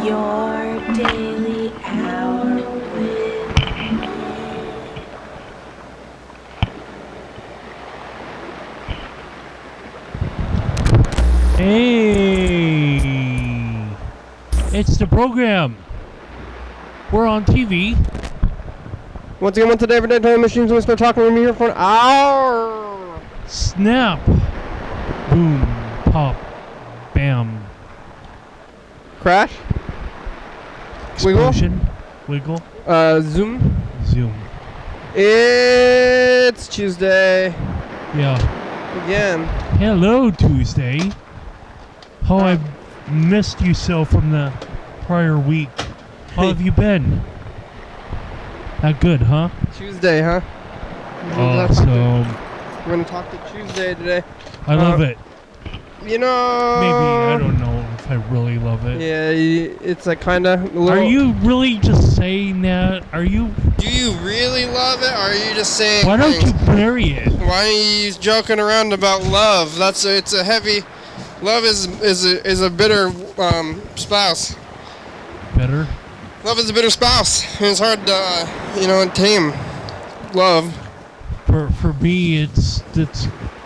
Your daily hour with Hey, it's the program. We're on TV. Once again, today every day, time machines, we start talking with me here for an hour. Snap. Boom. Pop. Bam. Crash. Explosion. Wiggle. Zoom. Zoom. It's Tuesday. Yeah. Again. Hello, Tuesday. How I've missed you so from the prior week. How have you been? Not good, huh? Tuesday, huh? Awesome. We're going to talk to Tuesday today. I love it. You know... Maybe, I don't know if I really love it. Yeah, it's like kind of... Are you really just saying that? Are you... Do you really love it, or are you just saying... Why don't you bury it? Why are you joking around about love? It's a heavy... Love is a bitter spouse. Bitter? Love is a bitter spouse. It's hard to, tame love. For me, it's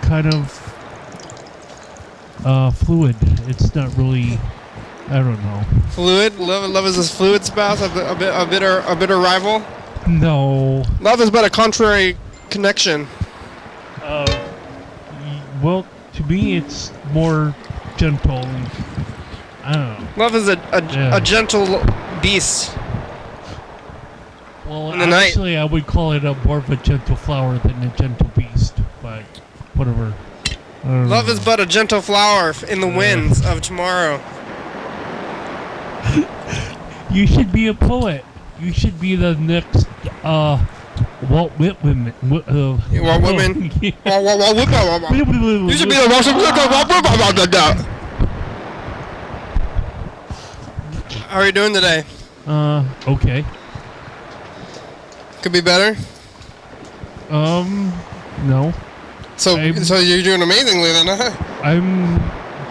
kind of fluid. It's not really, I don't know. Fluid? Love is a fluid spouse, a bitter rival? No. Love is but a contrary connection. Well, to me, it's more gentle. I don't know. Love is a gentle beast. Well, in the actually, night. I would call it more of a gentle flower than a gentle beast, but whatever. Love is but a gentle flower in the winds of tomorrow. You should be a poet. You should be the next Walt Whitman. Walt Whitman. You should be the How are you doing today? Okay. Could be better? No. So you're doing amazingly then, huh? I'm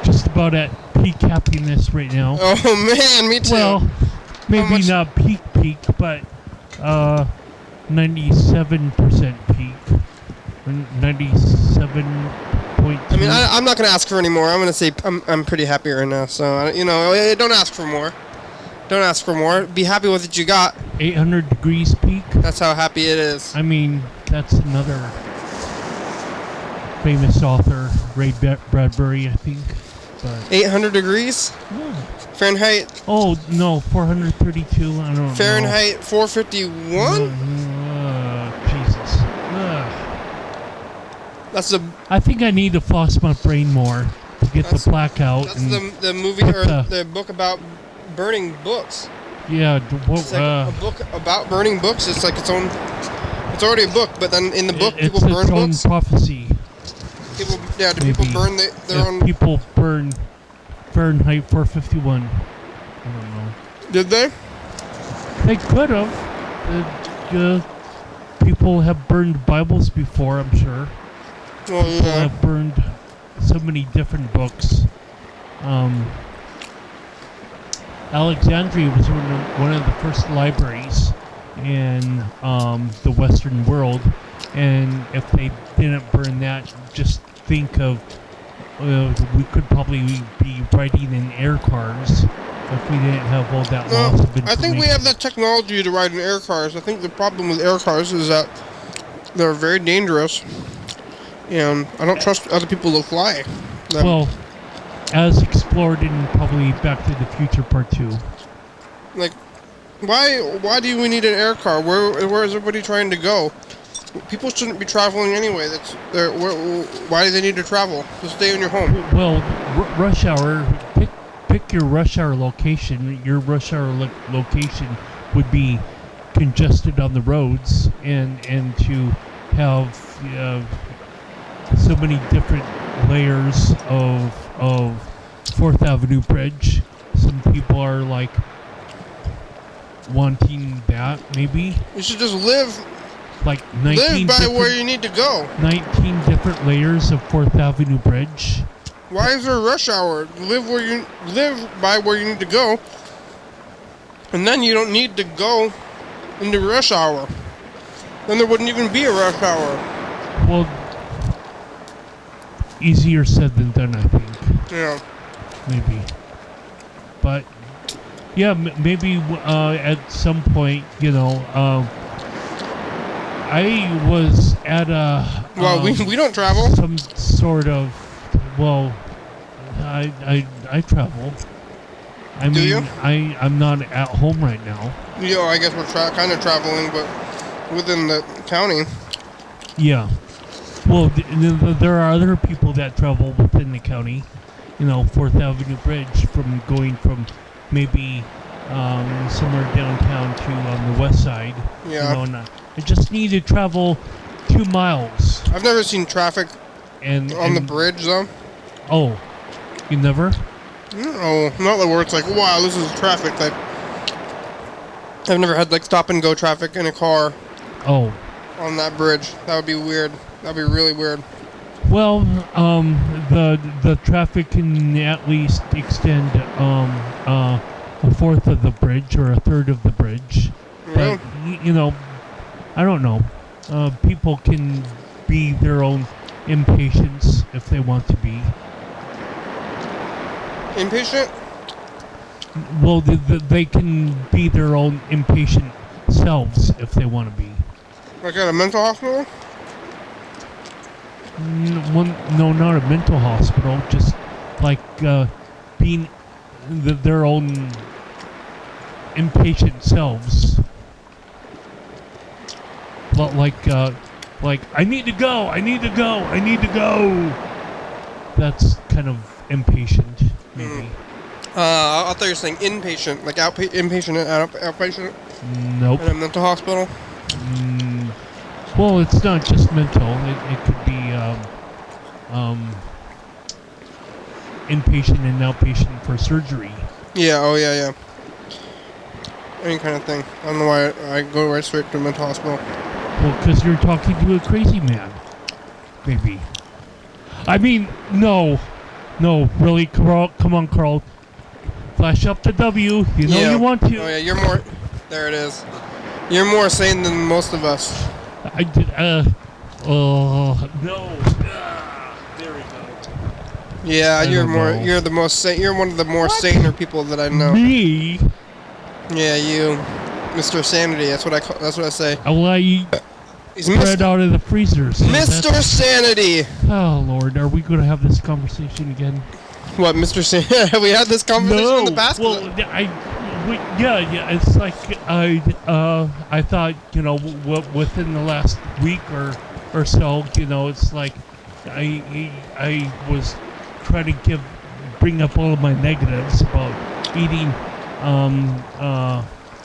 just about at peak happiness right now. Oh man, me too. Well, maybe not peak, but 97% peak. 97.2. I mean, I'm not gonna ask for any more. I'm gonna say I'm pretty happy right now. So don't ask for more. Don't ask for more. Be happy with what you got. 800 degrees peak. That's how happy it is. I mean, that's another famous author, Ray Bradbury, I think. But 800 degrees? Yeah. Fahrenheit? Oh, no, 432. I don't know. Fahrenheit 451? Jesus. That's the... I think I need to floss my brain more to get the plaque out. That's the movie or the book about burning books. Yeah. It's like a book about burning books. It's like its own... It's already a book, but then in the book people burn books. It's its own prophecy. Do people burn their own... People burn Fahrenheit 451. I don't know. Did they? They could have. People have burned Bibles before, I'm sure. Oh, yeah. People have burned so many different books. Alexandria was one of the first libraries in the Western world, and if they didn't burn that, just think of we could probably be riding in air cars if we didn't have all that loss of information. I think we have the technology to ride in air cars. I think the problem with air cars is that they're very dangerous, and I don't trust other people to fly them. Well, as explored in probably Back to the Future Part 2. Like, why do we need an air car? Where is everybody trying to go? People shouldn't be traveling anyway. Why do they need to travel? Just stay in your home. Well, rush hour. Pick your rush hour location. Your rush hour location would be congested on the roads, and to have so many different layers of 4th Avenue Bridge. Some people are like wanting that, maybe. You should just live like 19 live by where you need to go. 19 different layers of 4th Avenue Bridge. Why is there a rush hour? Live by where you need to go. And then you don't need to go into rush hour. Then there wouldn't even be a rush hour. Well, easier said than done, I think. Yeah. Maybe. But, yeah, maybe at some point, I was at a... Well, we don't travel. Some sort of... Well, I travel. I Do mean, you? I'm not at home right now. Yeah, I guess we're kind of traveling, but within the county. Yeah. Well, there are other people that travel within the county. 4th Avenue Bridge, from going from maybe somewhere downtown to on the west side. Yeah. And I just need to travel 2 miles. I've never seen traffic And on the bridge, though. Oh, you never? No, not like where it's like, wow, this is traffic. Like, I've never had like stop and go traffic in a car Oh. on that bridge. That would be weird. That'd be really weird. Well, the traffic can at least extend a fourth of the bridge or a third of the bridge. Yeah. But I don't know. People can be their own impatience if they want to be. Impatient? Well, they can be their own impatient selves if they want to be. Like at a mental hospital? No, not a mental hospital. Just like being their own impatient selves. Like I need to go. I need to go. I need to go. That's kind of impatient, maybe. I thought you were saying inpatient, like inpatient and outpatient. Nope. In a mental hospital. Well, it's not just mental. It could be inpatient and outpatient for surgery. Yeah. Oh yeah. Yeah. Any kind of thing. I don't know why I go right straight to a mental hospital. Well, because you're talking to a crazy man. Maybe. I mean, no, really, Carl. Come on, Carl. Flash up the W. You know you want to. Oh yeah, you're more. There it is. You're more sane than most of us. I did. No. There we go. Yeah, you're more. know. You're the most sane. You're one of the more saner people that I know. Me? Yeah, you, Mr. Sanity. That's what I call. That's what I say. I eat He's bread Mr. out of the freezer. So Mr. Sanity. Oh Lord, are we going to have this conversation again? What, Mr. Sanity? We had this conversation in the past. Well, yeah. It's like I thought, within the last week or so, it's like I was trying to bring up all of my negatives about eating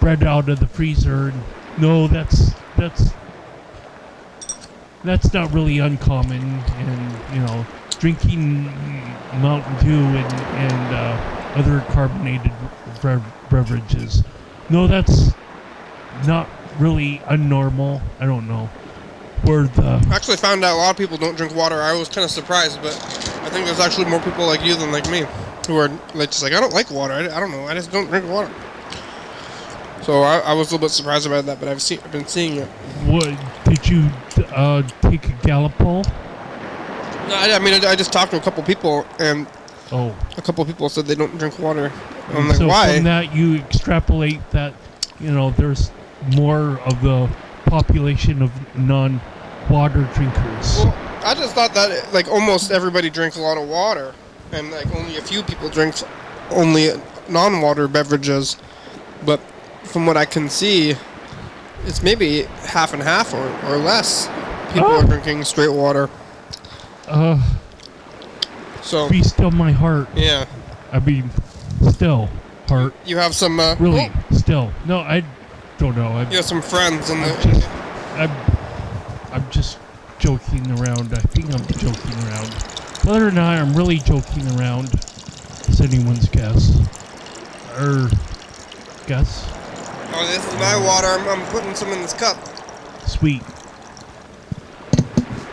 bread out of the freezer. And no, that's not really uncommon, and drinking Mountain Dew and other carbonated beverages. No, that's not really unnormal. I don't know. I actually found out a lot of people don't drink water. I was kind of surprised, but I think there's actually more people like you than like me who are like just like, I don't like water. I don't know. I just don't drink water. So I was a little bit surprised about that, but I've been seeing it. What did you take a Gallup poll? No, I just talked to a couple people, and Oh. a couple people said they don't drink water. I'm And like, so why? from that you extrapolate that there's more of the population of non-water drinkers. Well, I just thought that like almost everybody drinks a lot of water, and like only a few people drink only non-water beverages. But from what I can see, it's maybe half and half or less. People are drinking straight water. So Be still my heart. yeah, I mean, still heart. you have some Really, still. No, I don't know. you have some friends in the. I'm just joking around. I think I'm joking around. Whether or not I'm really joking around is anyone's guess. Guess? Oh, this is my water. I'm putting some in this cup. Sweet.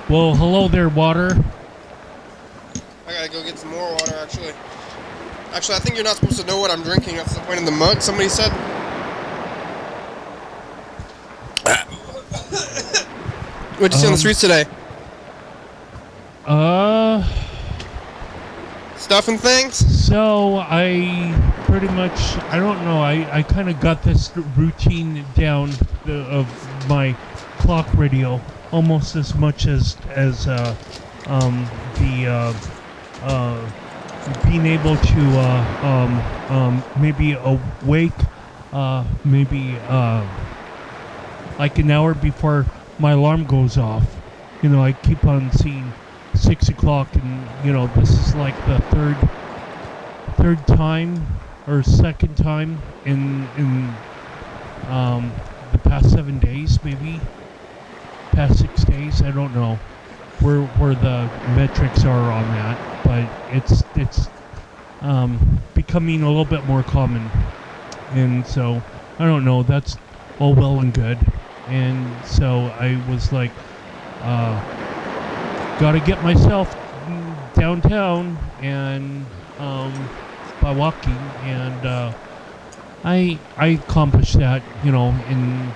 Well, hello there, water. I gotta go get some more water, actually. Actually, I think you're not supposed to know what I'm drinking. That's the point of the mug, somebody said. What'd you see on the streets today? Stuff and things? So I pretty much, I don't know, I kind of got this routine down of my clock radio almost as much as being able to maybe awake maybe like an hour before my alarm goes off. You know, I keep on seeing 6 o'clock, and you know, this is like the third time or second time in the past 7 days, maybe past 6 days. I don't know where the metrics are on that, but it's becoming a little bit more common, and so I don't know. That's all well and good, and so I was like, gotta get myself downtown and by walking, and I accomplished that, you know, in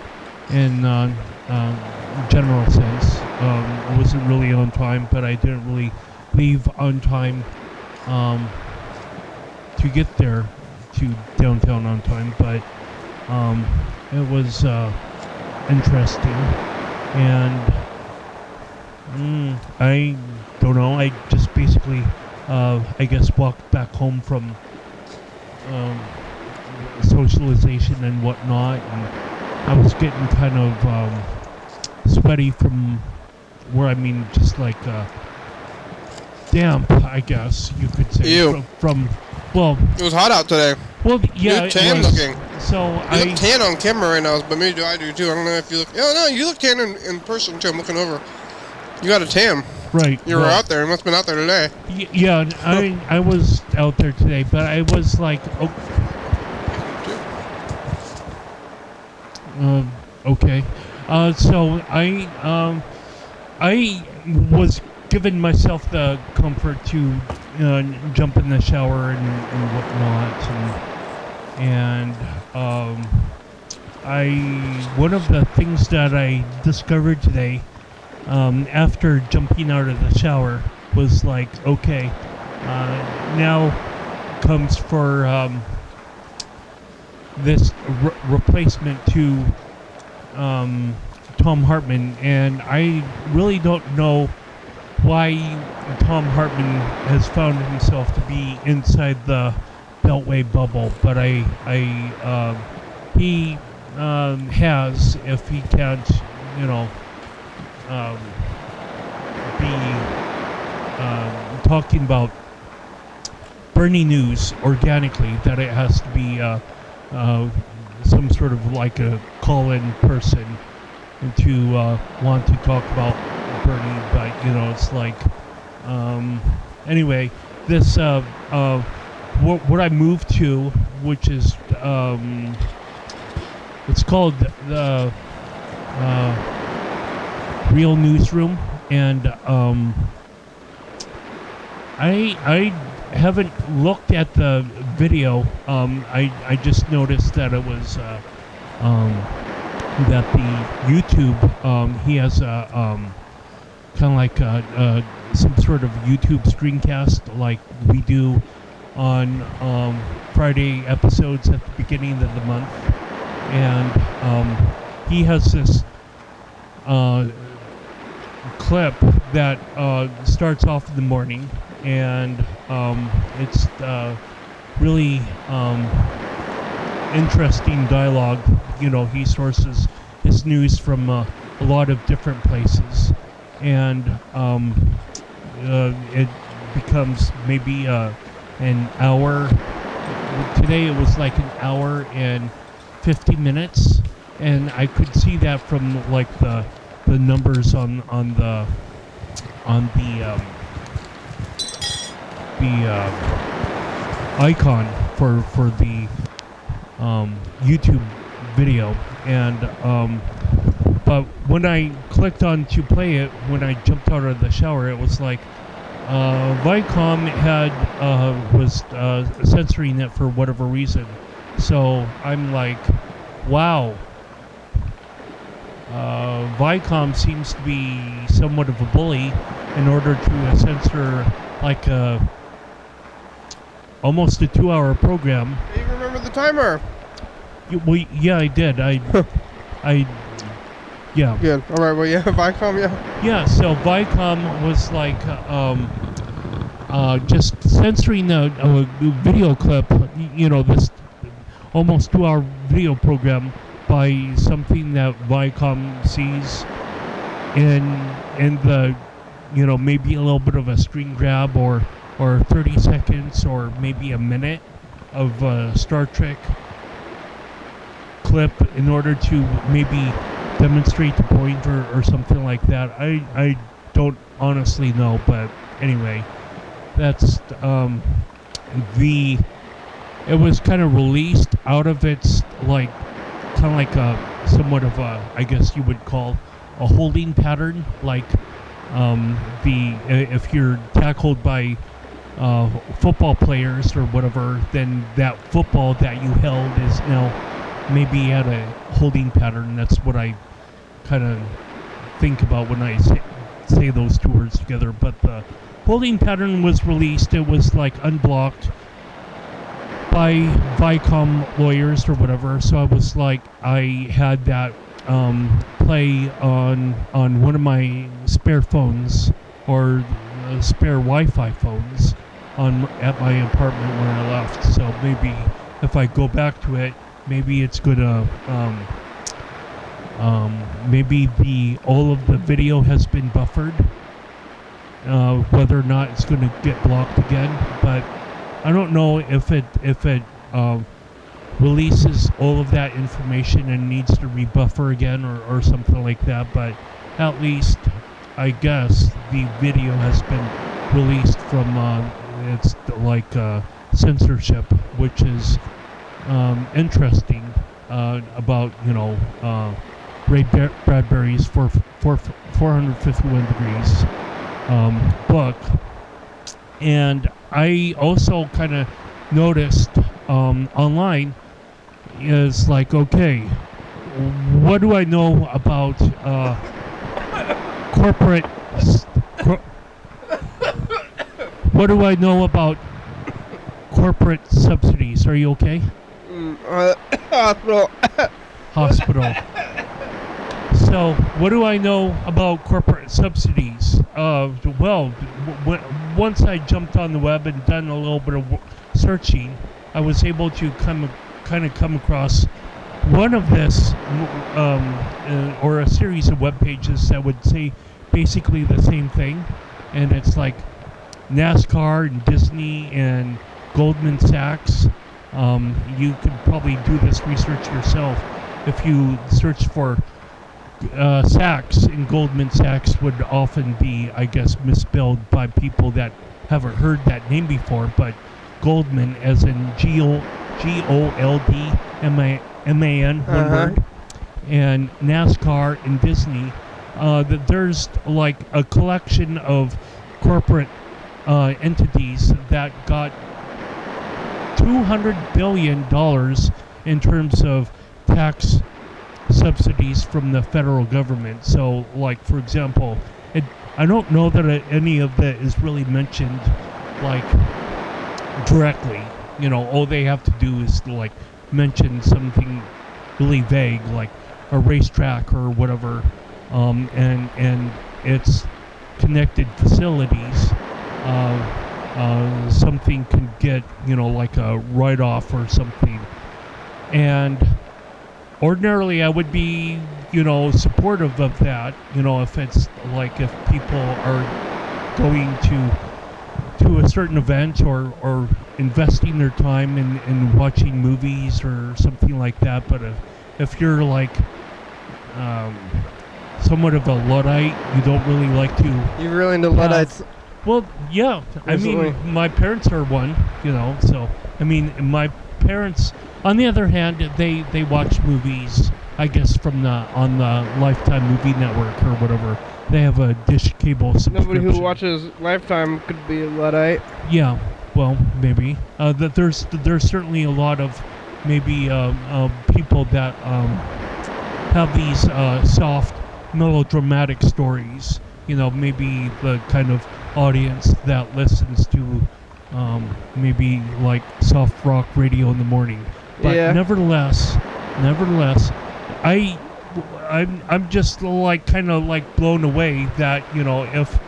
general sense. I wasn't really on time, but I didn't really leave on time to get there to downtown on time, but it was interesting, and I don't know, I just basically I guess walked back home from socialization and whatnot, and I was getting kind of sweaty from where, I mean, just like damp, I guess you could say. Ew. From well, It was hot out today. well, yeah, You look tan looking. So You look tan on camera right now, but maybe I do too. I don't know if you look. Oh no, you look tan in person too. I'm looking over. You got a tan. right. You were out there. You must have been out there today. Yeah, I was out there today, but I was like, okay. So I was giving myself the comfort to jump in the shower and whatnot, and one of the things that I discovered today, after jumping out of the shower, was like, okay, now comes for this replacement to Tom Hartman, and I really don't know why Tom Hartman has found himself to be inside the Beltway bubble, but he has, if he can't, you know, be talking about Bernie news organically, that it has to be some sort of like a call-in person to want to talk about Bernie, but you know, it's like anyway, this what I moved to, which is it's called the Real Newsroom, and I haven't looked at the video. I just noticed that it was that the YouTube, he has a kind of like some sort of YouTube screencast like we do on Friday episodes at the beginning of the month, and he has this clip that starts off in the morning, and it's really interesting dialogue. You know, he sources his news from a lot of different places, and it becomes maybe an hour. Today it was like an hour and 50 minutes, and I could see that from like the numbers on the icon for the YouTube video, and but when I clicked on to play it, when I jumped out of the shower, it was like Viacom was censoring it for whatever reason. So I'm like, wow. Viacom seems to be somewhat of a bully in order to censor like almost a 2-hour program. You remember the timer? Well, yeah, I did. Yeah. Good. All right. Well, yeah, Viacom, yeah. Yeah. So Viacom was like just censoring a video clip. This almost 2-hour video program by something that Viacom sees in the maybe a little bit of a screen grab or 30 seconds or maybe a minute of Star Trek clip in order to maybe demonstrate the point or something like that. I don't honestly know, but anyway, that's it was kind of released out of its kind of like a somewhat of a, I guess you would call a holding pattern, like if you're tackled by football players or whatever, then that football that you held is now maybe at a holding pattern. That's what I kind of think about when I say those two words together. But the holding pattern was released. It was like unblocked by Viacom lawyers or whatever. So I was like, I had that play on one of my spare phones or spare Wi-Fi phones at my apartment when I left. So maybe if I go back to it, maybe it's gonna maybe all of the video has been buffered. Whether or not it's gonna get blocked again, but I don't know if it releases all of that information and needs to rebuffer again or something like that. But at least I guess the video has been released from it's like censorship, which is interesting about Ray Bradbury's 451 Degrees book. And I also kind of noticed online is like, okay, what do I know about what do I know about corporate subsidies? Are you okay? Hospital. Hospital. So, what do I know about corporate subsidies? Well, once I jumped on the web and done a little bit of searching, I was able to come across one of this, or a series of web pages that would say basically the same thing, and it's like NASCAR and Disney and Goldman Sachs. You could probably do this research yourself if you search for Sachs, and Goldman Sachs would often be, I guess, misspelled by people that haven't heard that name before, but Goldman as in Goldman, one word, and NASCAR and Disney. There's like a collection of corporate entities that got $200 billion in terms of tax subsidies from the federal government. So, like, for example, I don't know that any of that is really mentioned, like, directly. All they have to do is, like, mention something really vague, like a racetrack or whatever, and its connected facilities. Something can get, like a write-off or something. And ordinarily I would be, supportive of that, if it's like if people are going to a certain event or investing their time in watching movies or something like that. But if you're like somewhat of a Luddite, you don't really like to... You're really into Luddites? Well, yeah. Recently. I mean, my parents are one, so, I mean, my parents, on the other hand, they watch movies, I guess, on the Lifetime Movie Network or whatever. They have a dish cable subscription. Nobody who watches Lifetime could be a Luddite. Yeah, well, maybe. There's certainly a lot of maybe people that have these soft, melodramatic stories. Maybe the kind of audience that listens to maybe like soft rock radio in the morning. But Yeah. nevertheless, I'm just like kind of like blown away that if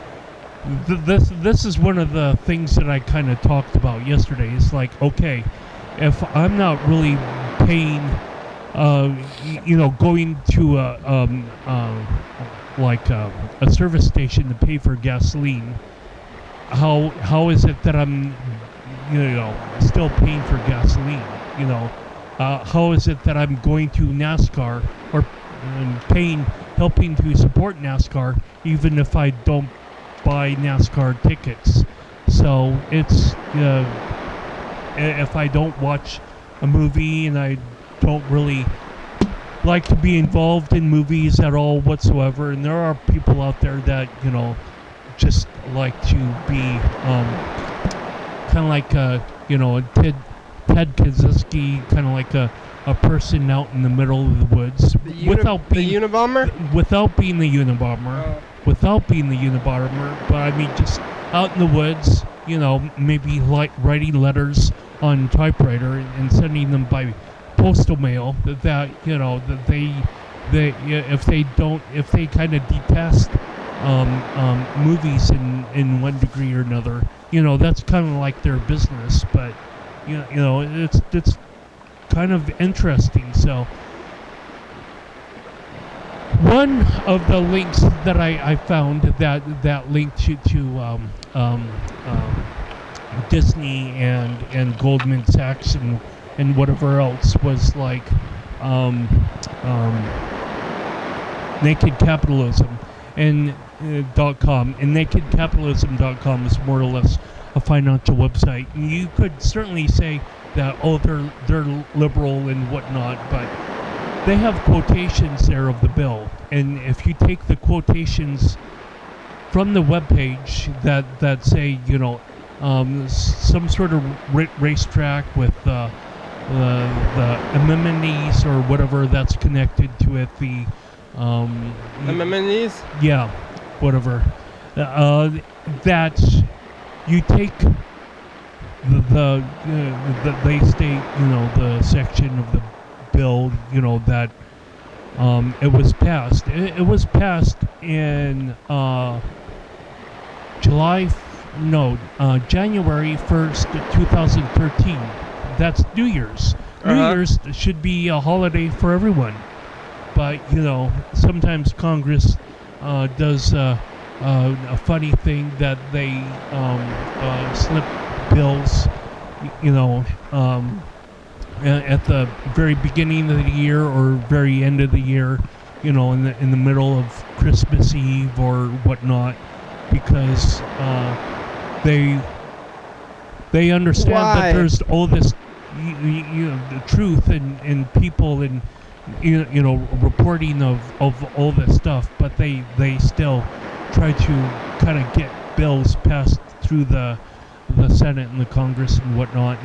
this is one of the things that I kind of talked about yesterday. It's like, okay, if I'm not really paying, going to a service station to pay for gasoline, how is it that I'm still paying for gasoline? How is it that I'm going to NASCAR or helping to support NASCAR even if I don't buy NASCAR tickets? So it's if I don't watch a movie, and I don't really like to be involved in movies at all whatsoever, and there are people out there that just like to be kind of like Ted Kaczynski, kind of like a person out in the middle of the woods The Unabomber? without being the Unabomber. Without being the Unabomber, but I mean just out in the woods, maybe like writing letters on typewriter and sending them by postal mail. That that they if they kind of detest movies in one degree or another, that's kind of like their business. But it's kind of interesting. So one of the links that I found that link to Disney and Goldman Sachs and whatever else was like Naked Capitalism and .com, and nakedcapitalism.com is more or less a financial website. And you could certainly say that they're liberal and whatnot, but they have quotations there of the bill, and if you take the quotations from the webpage that say some sort of racetrack with the amenities or whatever that's connected to it, the amenities? Yeah, whatever. That you take they state the section of the bill that it was passed. It was passed in January 1st, 2013. That's New Year's. New Year's should be a holiday for everyone. But, sometimes Congress does a funny thing that they slip bills, at the very beginning of the year or very end of the year, in the middle of Christmas Eve or whatnot, because they understand that there's all this, the truth and people and reporting of all this stuff, but they still try to kind of get bills passed through the Senate and the Congress and whatnot,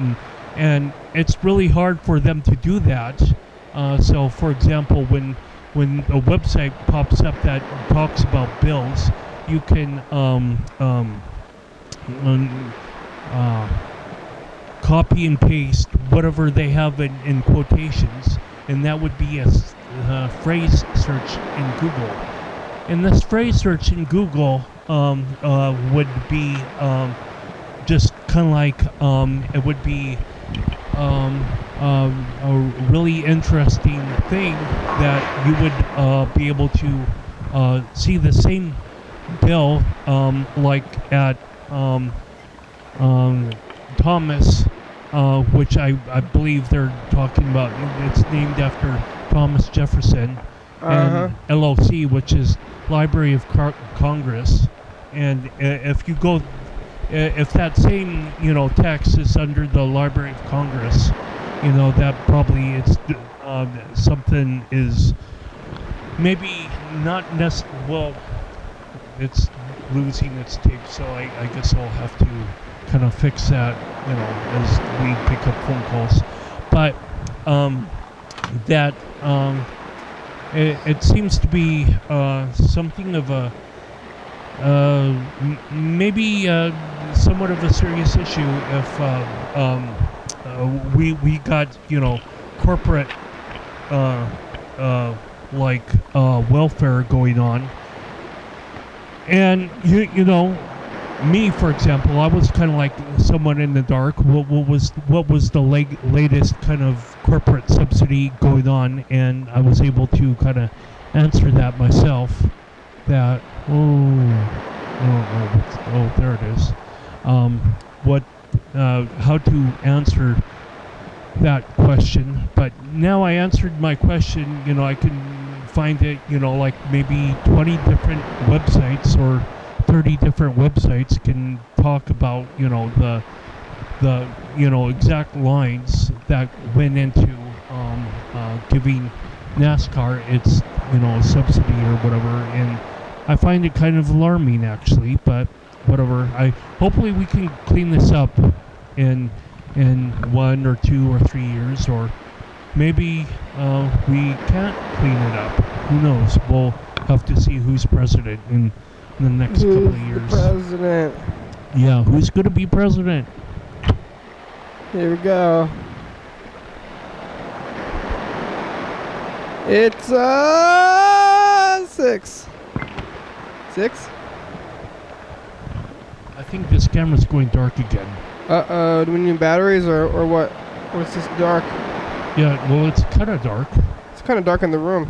and it's really hard for them to do that. So, for example, when a website pops up that talks about bills, you can copy and paste whatever they have in quotations, and that would be a phrase search in Google. And this phrase search in Google would be just kind of like it would be a really interesting thing that you would be able to see the same bill like at Thomas, which I believe they're talking about. It's named after Thomas Jefferson, and LOC, which is Library of Congress. And if you go, if that same text is under the Library of Congress, that probably it's something is maybe not necessarily. Well, it's losing its tape, so I guess I'll have to kind of fix that, as we pick up phone calls. But that it seems to be something of a maybe somewhat of a serious issue if we got corporate welfare going on. And you know, me for example, I was kind of like someone in the dark. What was the latest kind of corporate subsidy going on? And I was able to kind of answer that myself. That there it is. How to answer that question? But now I answered my question. You know, I can find it, like maybe 20 different websites or 30 different websites can talk about, the exact lines that went into giving NASCAR its, subsidy or whatever. And I find it kind of alarming actually, but whatever. Hopefully we can clean this up in 1 or 2 or 3 years, or maybe we can't clean it up. Who knows? We'll have to see who's president in the next couple of years. The president? Yeah, who's going to be president? Here we go. It's 6. 6? I think this camera's going dark again. Do we need batteries or what? Or it's just dark? Yeah, well, it's kind of dark. It's kind of dark in the room.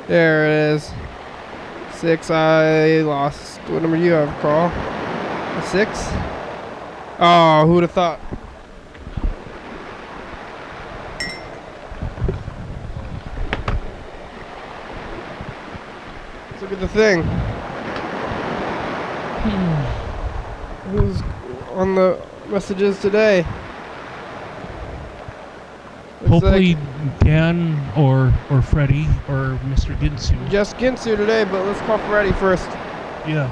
There it is. 6. I lost. What number do you have, Carl? A 6? Oh, who would have thought? Let's look at the thing. Who's on the messages today? Hopefully Dan or Freddie or Mr. Ginsu. Just Ginsu today, but let's call Freddie first. Yeah.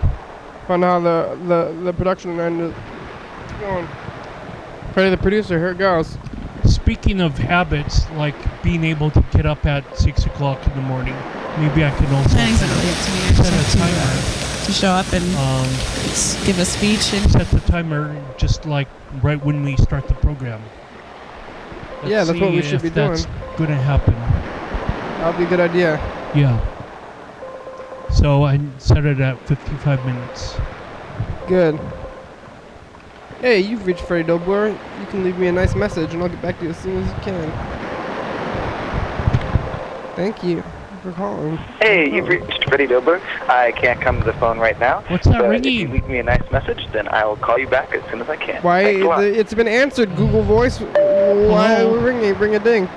Find out how the production end is going. Freddie, the producer, here it goes. Speaking of habits, like being able to get up at 6 o'clock in the morning, maybe I can also set a timer to show up and give a speech and set the timer just like right when we start the program. Yeah, that's what we should be doing. That's going to happen. That'll be a good idea. Yeah. So I set it at 55 minutes. Good. Hey, you've reached Freddie Dobler. You can leave me a nice message and I'll get back to you as soon as you can. Thank you for calling. Hey, you've reached Freddie Dobler. I can't come to the phone right now. What's that but ringing? If you leave me a nice message, then I will call you back as soon as I can. Why? It's been answered. Google Voice. Why are we ringing? Ring a ding.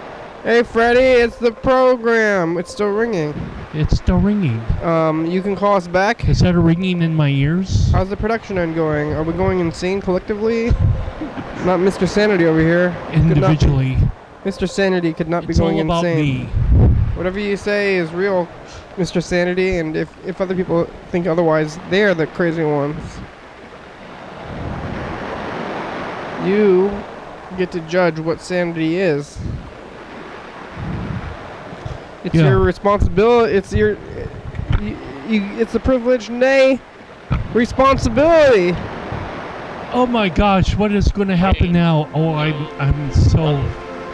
Hey, Freddie, it's the program. It's still ringing. It's still ringing. You can call us back. Is that a ringing in my ears? How's the production end going? Are we going insane collectively? Not Mr. Sanity over here. Individually. Mr. Sanity could not be It's going all about insane. me. Whatever you say is real, Mr. Sanity, and if other people think otherwise, they are the crazy ones. You get to judge what sanity is. It's your responsibility. It's your. It's a privilege, nay, responsibility. Oh my gosh! What is going to happen now? Oh, I'm so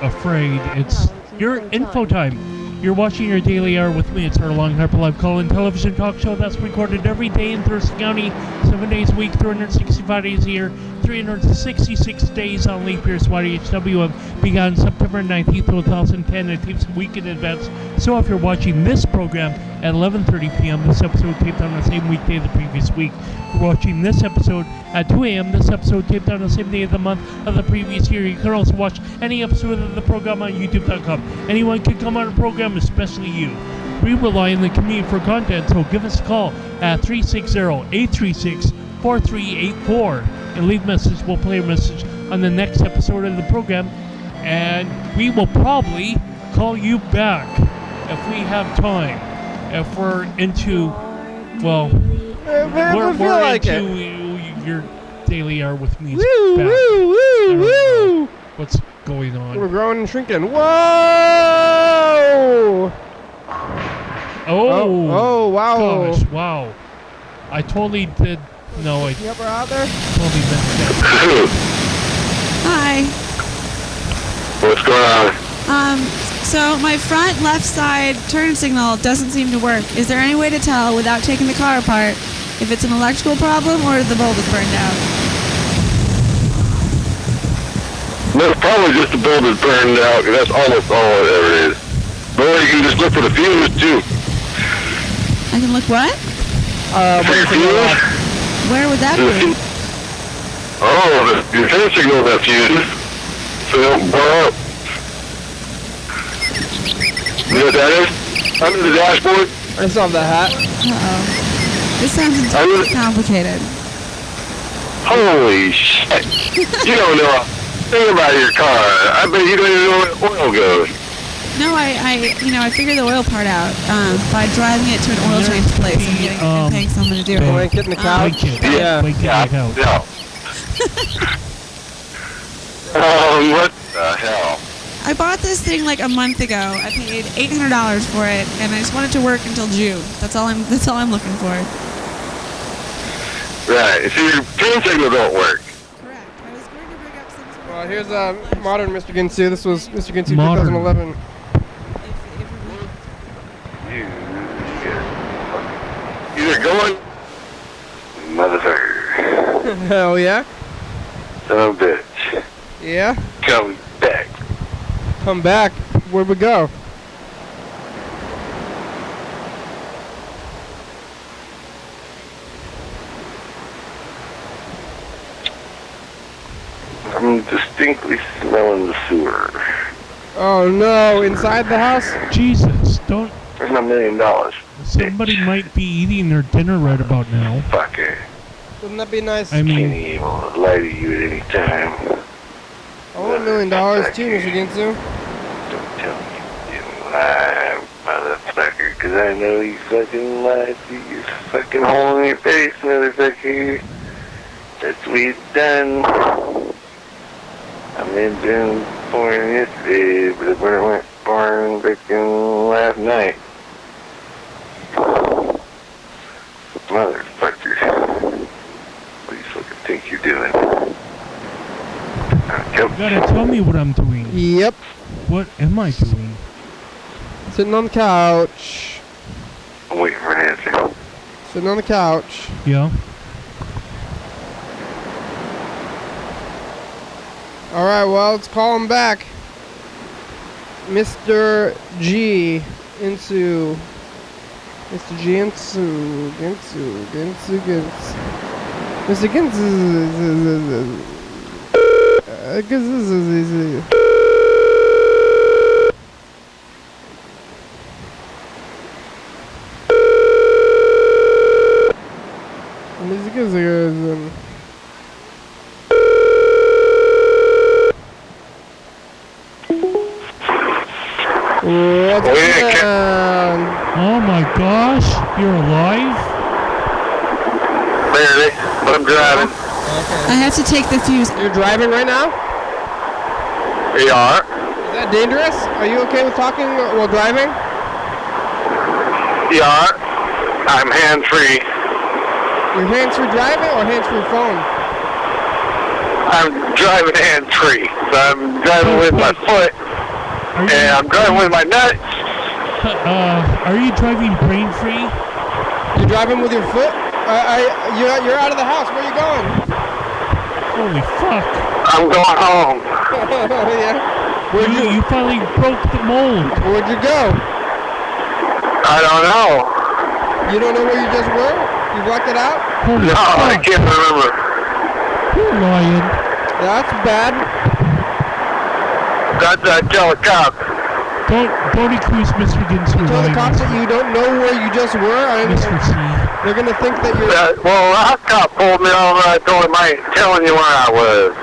afraid. It's your info time. You're watching your daily hour with me. It's our long Harper Live call-in television talk show that's recorded every day in Thurston County, 7 days a week, 365 days a year, 366 days on leap years. YDHWM began September 19th, 2010. It tapes a week in advance. So if you're watching this program at 11:30 p.m., this episode taped on the same weekday the previous week. If you're watching this episode at 2 a.m., this episode taped on the same day of the month of the previous year. You can also watch any episode of the program on YouTube.com. Anyone can come on a program, especially you. We rely on the community for content, so give us a call at 360-836-4384 and leave a message. We'll play a message on the next episode of the program, and we will probably call you back if we have time. If we're into, well, we're into your daily hour with me. Woo, woo, woo, woo. What's going on. We're growing and shrinking. Whoa! Oh, wow. Gosh, wow. I totally did. No, I You ever out there? totally missed that. Hi. What's going on? So my front left side turn signal doesn't seem to work. Is there any way to tell without taking the car apart if it's an electrical problem or the bulb is burned out? No, it's probably just the bulb is burned out, 'cause that's almost all it ever is. Or you can just look for the fuse, too. I can look what? For your fuse? Where would that be? Oh, your turn signal that fuse. So they don't blow up. You know what that is? Under the dashboard? I saw the hat. Uh-oh. This sounds entirely complicated. Holy shit. You don't know a thing about your car. I bet you don't even know where oil goes. No, I figured the oil part out by driving it to an oil change place and paying someone to do it. Blanket in the couch. Blanket. Yeah. Blanket in the couch. No. What the hell? I bought this thing like a month ago. I paid $800 for it, and I just want it to work until June. That's all I'm looking for. Right. So your turn signal don't work. Correct. I was going to bring up some sort Well, of here's a modern Mr. Ginsu. This was Mr. Ginsu Modern. 2011. Either going, motherfucker, Hell yeah. son of a bitch, Yeah. come back. Come back. Where'd we go? I'm distinctly smelling the sewer. Oh no, inside the house? Jesus, don't. There's $1 million. Somebody might be eating their dinner right about now. Fucker. Wouldn't that be nice? I Can't mean, even lie to you at any time. I want $1 million too, Mr. Ginsu. Don't tell me you didn't lie, motherfucker, because I know you fucking lied to your fucking hole in your face, motherfucker. That's what you've done. I meant to born yesterday, but I went born freaking last night. Motherfucker. What do you fucking think you're doing? you gotta tell me what I'm doing. Yep. What am I doing? Sitting on the couch. I'm waiting for an answer. Sitting on the couch. Yeah. Alright, well, let's call him back. Mr. G. Insu. Mr. G. Insu. Ginsu. Ginsu. Ginsu. Mr. Ginsu. Ginsu. What's going on? Oh my gosh, you're alive? Barely, but I'm driving. I have to take the fuse. You're driving right now? We are. Is that dangerous? Are you okay with talking while driving? We are. I'm hands-free. You're hands-free driving or hands-free phone? I'm driving hands-free. So I'm driving with my foot, and I'm driving with my nuts. Are you driving brain-free? You're driving with your foot? You're out of the house. Where are you going? Holy fuck. I'm going home. Yeah. You finally broke the mold. Where'd you go? I don't know. You don't know where you just were? You blocked it out? Holy No, I fuck. can't remember. You're lying. That's bad. Got to tell a cop. Don't accuse Mr. Ginsu of Tell the lying. cops that you don't know where you just were. Mr. C. They're gonna think that you're. Well, a cop pulled me over. I told him I ain't telling you where I was.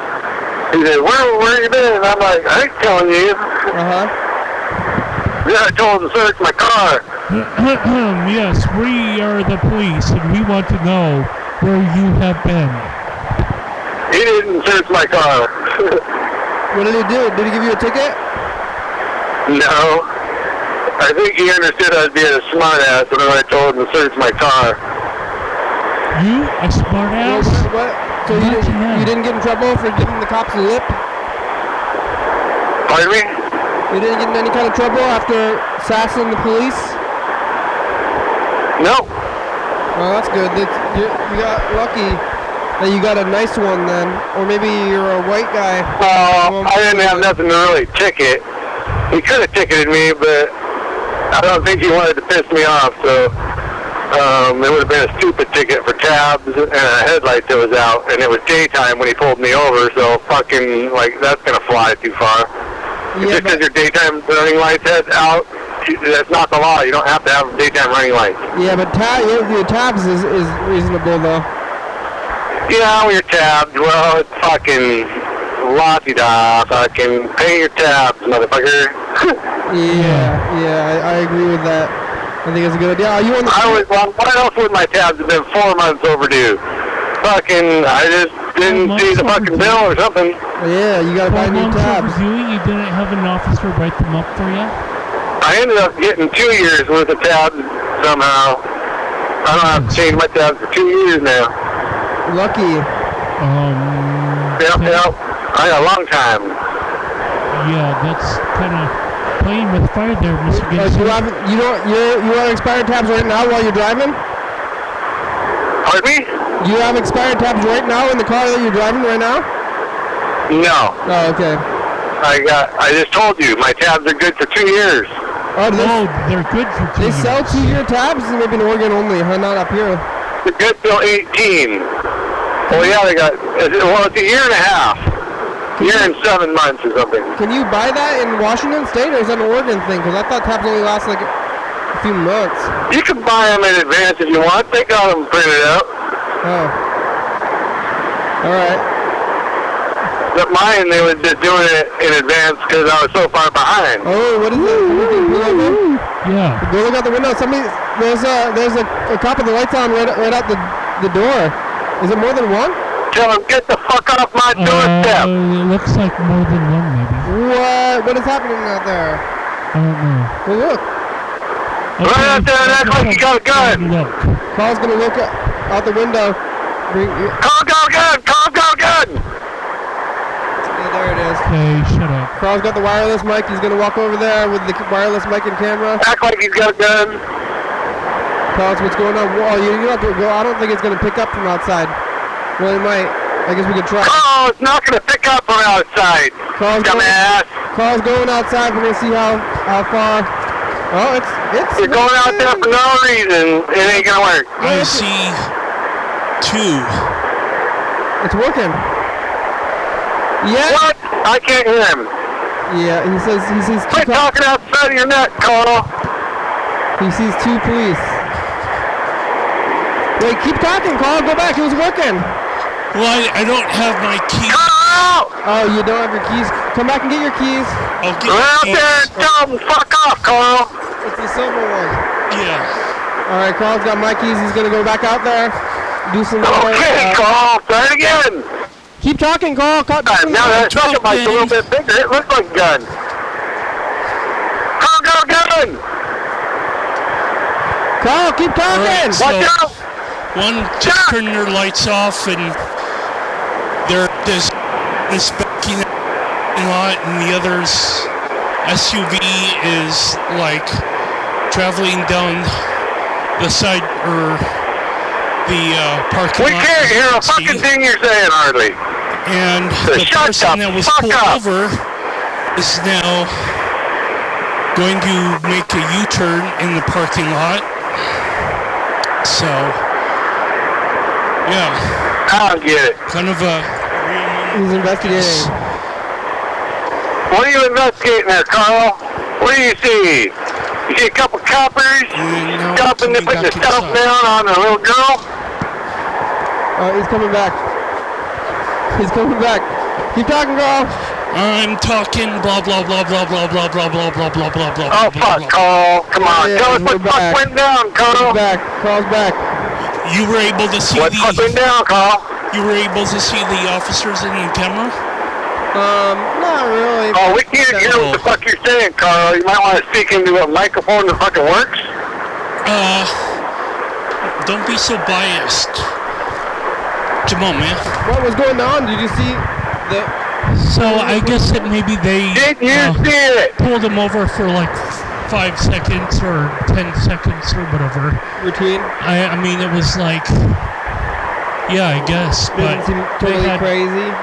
He said, where you been? And I'm like, I ain't telling you. Yeah, I told him to search my car. Yes, we are the police, and we want to know where you have been. He didn't search my car. What did he do? Did he give you a ticket? No. I think he understood I was being a smartass when I told him to search my car. You a smart ass? What? So you didn't get in trouble for giving the cops a lip? Pardon me? You didn't get in any kind of trouble after sassing the police? No. Oh, that's good. You got lucky that you got a nice one then. Or maybe you're a white guy. I didn't have nothing to really ticket. He could have ticketed me, but I don't think he wanted to piss me off, so it would have been a stupid ticket for tabs and a headlight that was out, and it was daytime when he pulled me over, so fucking, like, that's going to fly too far. Yeah, just because your daytime running lights head out, that's not the law. You don't have to have daytime running lights. Yeah, but your tabs is reasonable, though. Yeah, with your tabs, well, it's fucking la-di-da, fucking pay your tabs, motherfucker. Yeah, I agree with that. I think it's a good idea. Are you on the... What else would my tabs have been 4 months overdue? Fucking, I just didn't see the fucking bill or something. Yeah, you gotta buy new tabs. You didn't have an officer write them up for you? I ended up getting 2 years worth of tabs somehow. I don't have to change my tabs for 2 years now. Lucky. Yep. I got a long time. Yeah, that's kind of playing with fire there, Mr. Gibson. You have expired tabs right now while you're driving? Pardon me? You have expired tabs right now in the car that you're driving right now? No. Oh, okay. I just told you, my tabs are good for 2 years. Oh, they're good for 2 years. They sell 2-year tabs? Maybe in Oregon only, huh? Not up here. They're good till 18. Well, yeah, it's a year and a half. Year and 7 months or something. Can you buy that in Washington State, or is that an Oregon thing? Because I thought tabs only last like a few months. You can buy them in advance if you want. They got them printed out. Oh. All right. But mine, they were just doing it in advance because I was so far behind. Oh, what is it? Yeah. Go look out the window. There's a cop with the lights on right out the door. Is it more than one? Tell him, get the fuck off my doorstep. It looks like more than one, maybe. What is happening out there? I don't know. Well, look. Okay, Right out there and act like you got a gun. Look. Carl's gonna look out the window. Carl got a gun. Carl got a gun. Yeah, there it is. Okay, shut up. Carl's got the wireless mic. He's gonna walk over there with the wireless mic and camera. Act like he's got a gun. Tell us what's going on. Well, you don't have to go. I don't think it's gonna pick up from outside. Well, it might. I guess we could try. Carl, it's not going to pick up from outside. Dumbass. Carl's going outside. We're gonna see how far. Oh, it's. You're going out there for no reason. It ain't gonna work. I see 2. It's working. Yeah. What? I can't hear him. Yeah, he sees 2 Quit talking outside of your neck, Carl. He sees 2 police. Wait, keep talking, Carl. Go back. It was working. Well, I don't have my keys. Carl! Oh, you don't have your keys. Come back and get your keys. I'll get Go out my there and keys. tell him fuck off, Carl. It's the silver one. Yeah. All right, Carl's got my keys. He's gonna go back out there, do some more. Okay, Carl. Try it again. Keep talking, Carl. Now that second mic's a little bit bigger. It looks like a gun. Carl got a gun. Carl, keep talking. All right, so Watch out. one just turned their lights off and they're this backing a lot, and the other's SUV is like traveling down the side or the parking We lot. can't hear a fucking thing you're saying, hardly. And So the shut person the that was fuck pulled up. over is now going to make a U-turn in the parking lot. So, yeah, I don't get it. kind of a He's investigating. What are you investigating there, Carl? What do you see? You see a couple coppers no, stopping to coming put the back stuff inside. down on a little girl? He's coming back. He's coming back. Keep talking, Carl. I'm talking blah blah blah blah blah blah blah blah blah blah blah blah. Oh, fuck, Carl. Come on. Yeah, Tell us we're what fuck back. went down, Carl. He's back. Carl's back. You were able to see What fuck went down, Carl? You were able to see the officers in the camera. Not really. Oh, we can't hear what the fuck you're saying, Carl. You might want to speak into a microphone that fucking works. Don't be so biased. Come on, man. What was going on? Did you see the... So I guess that maybe they Did you see it? pulled him over for like 5 seconds or 10 seconds or whatever. routine? I mean, it was like, yeah, I guess. But Doesn't seem they totally had crazy.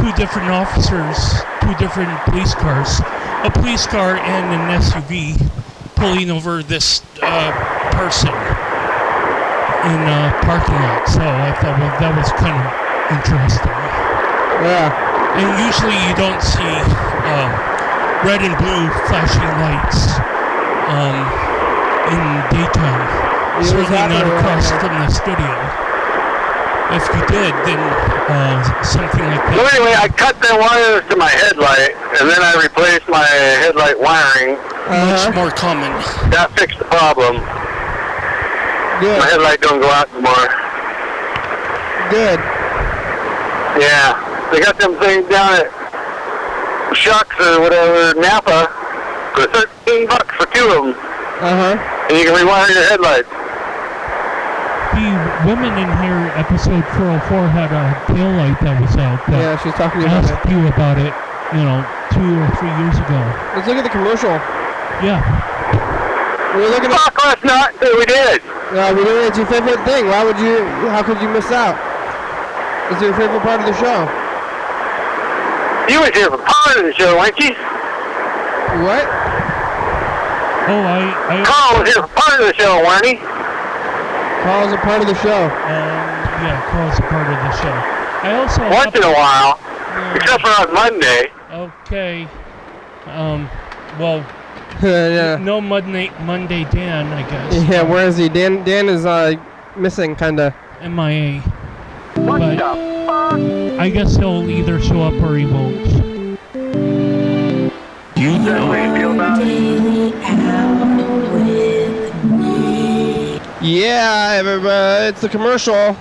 2 different officers, 2 different police cars, a police car and an SUV pulling over this person in a parking lot. So I thought, well, that was kind of interesting. Yeah. And usually you don't see red and blue flashing lights in daytime. It was Certainly not happening across around from the studio. If you did, then something like that. So anyway, I cut the wires to my headlight, and then I replaced my headlight wiring. Much more common. That fixed the problem. Good. My headlight don't go out anymore. Good. Yeah. They got them things down at Shucks or whatever, Napa, for $13 for 2 of them. And you can rewire your headlights. The women in here, episode 404, had a tail light that was out. That Yeah, she's talking about asked it. you about it, 2 or 3 years ago. Let's look at the commercial. Yeah. We were looking at... Fuck, let's not say we did. It's your favorite thing. How could you miss out? It's your favorite part of the show. You was here for part of the show, weren't you? What? Oh, I Carl was here for part of the show, weren't he? Carl's a part of the show. yeah, Carl's a part of the show. I also Once in a while, except for on Monday. Okay. Well, Yeah. no Monday Dan, I guess. Yeah, where is he? Dan is missing, kinda. MIA. What But the fuck? I guess he'll either show up or he won't. You Is that know. what you feel about it? Daily Hour with me. Yeah, everybody, it's the commercial.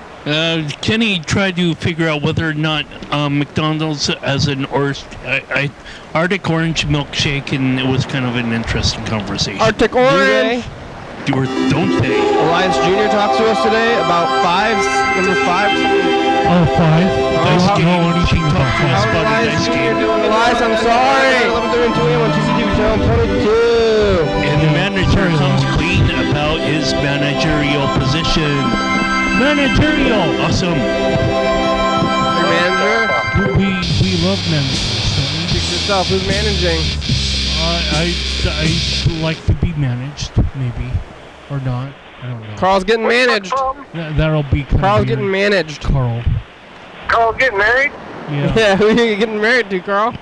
Kenny tried to figure out whether or not McDonald's as an Arctic Orange milkshake, and it was kind of an interesting conversation. Arctic Orange. Or don't they? Elias Jr. talks to us today about number 5. Oh, 5? Dice I don't game. know anything about How's that. about a Elias dice Jr. game? doing? Elias, I'm sorry. 11:32 on TCTV channel 22. And the manager comes clean about his managerial position. Managerial! Awesome. Your manager? We love managers, don't we? Speak for yourself. Who's managing? I like to be managed, maybe. Or not. I don't know. Carl's getting managed. That'll be kind Carl's of weird. getting managed. Carl. Carl getting married? Yeah. Yeah, who are you getting married to, Carl?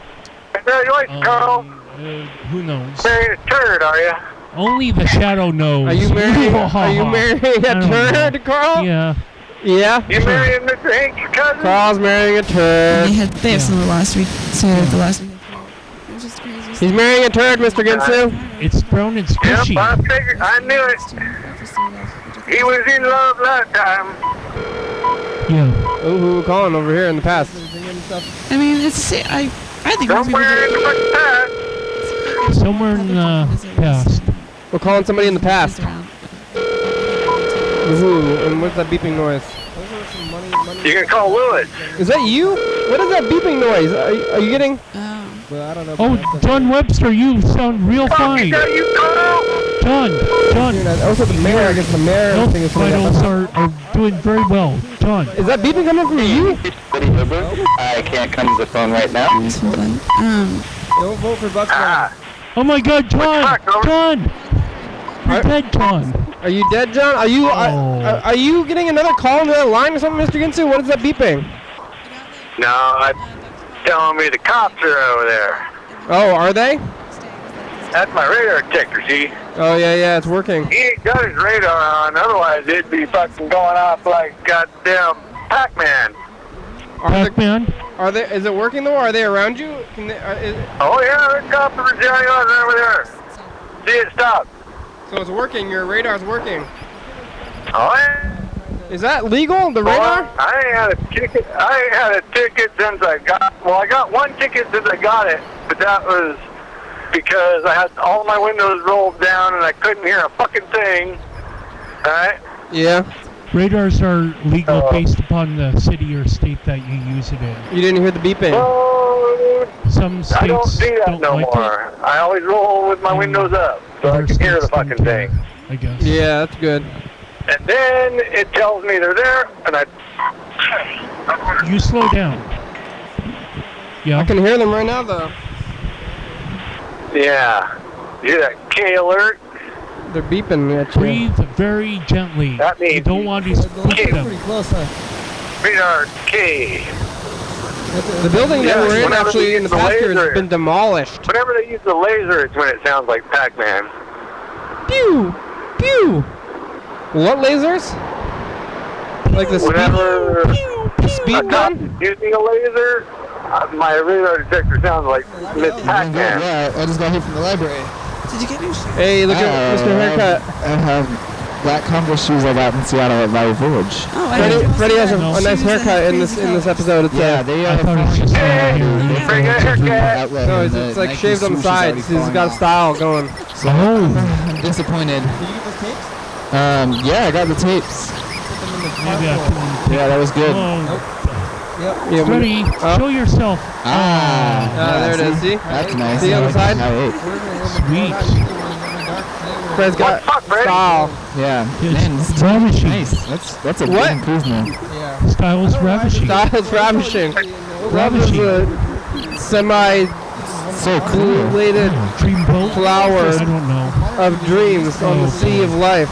Congratulations, Carl. Who knows? Married a turd, are you? Only the shadow knows. Are you marrying a I don't turd, know. Carl? Yeah. Yeah? You marrying Mr. Hank, your cousin? Carl's marrying a turd. They have some of the last week. So the last week. It was just crazy. He's marrying a turd, Mr. Ginsu. It's brown and Yep, squishy. I figured. I knew it. He was in love that time. Yeah. Oh, who we calling over here in the past? I mean, I think most people Somewhere in the fucking past. Somewhere in the past. We're calling somebody in the past. Who? And what's that beeping noise? You can call Lewis. Is that you? What is that beeping noise? Are you getting? Oh. I don't know. Oh, John Webster, you sound real fine. Is that you, Carl? John. Also, the mayor. I guess the mayor Health thing is coming vitals up. are doing very well. John. Is that beeping coming from you? I can't come to the phone right now. Hold on. Don't vote for Buckman. Oh my God, John. John. You're dead, John. Are you dead, John? Are you? Are you getting another call on the other line or something, Mr. Ginsu? What is that beeping? No, telling me the cops are over there. Oh, are they? That's my radar detector, see? Oh yeah, it's working. He ain't got his radar on, otherwise it'd be fucking going off like goddamn Pac-Man. Pac-Man? Are they? Is it working though? Are they around you? Oh yeah, the cops are jelly on over there. See it stop. So it's working. Your radar's working. Oh yeah. Is that legal? The radar? Well, I ain't had a ticket. I ain't had a ticket since I got. Well, I got one ticket since I got it, but that was because I had all my windows rolled down and I couldn't hear a fucking thing. All right. Yeah. Radars are legal based upon the city or state that you use it in. You didn't hear the beeping. Some states I don't do that no like more. I always roll with my windows up so I can hear the fucking thing. I guess. Yeah, that's good. And then it tells me they're there, and I. You slow down. Yeah. I can hear them right now, though. Yeah. You hear that K alert? They're beeping at you. Breathe very gently. That means you don't want to spook them. Pretty close, huh? Radar K. The building that we're in whenever actually they in the use the past year has laser. been demolished. Whenever they use the laser, it's when it sounds like Pac-Man. Pew! Pew! What lasers? Like the speed gun? Using a laser, my radar detector sounds like Miss Pac-Man. Yeah, I just got here from the library. Did you get your shoes? Hey, look at Mr. Haircut. I have black Converse shoes I got in Seattle at Valley Village. Oh, I didn't know Freddie has a that. nice haircut in this episode. It's Yeah, they I thought it was just Bring a haircut. no, it's like shaved on the sides. He's got a style going. So I'm disappointed. Yeah, I got the tapes. Maybe I can. Yeah, that was good. Yeah, Freddie, show yourself. there it is. See? That's nice. See on the side? Sweet. Fred's got style. Yeah. It's Man, this is ravishing. nice. That's a What? big improvement. Style's ravishing. Style's ravishing. Ravishing. So cool. Semi-related Dreamboat. flower I don't know. of dreams on the sea of life.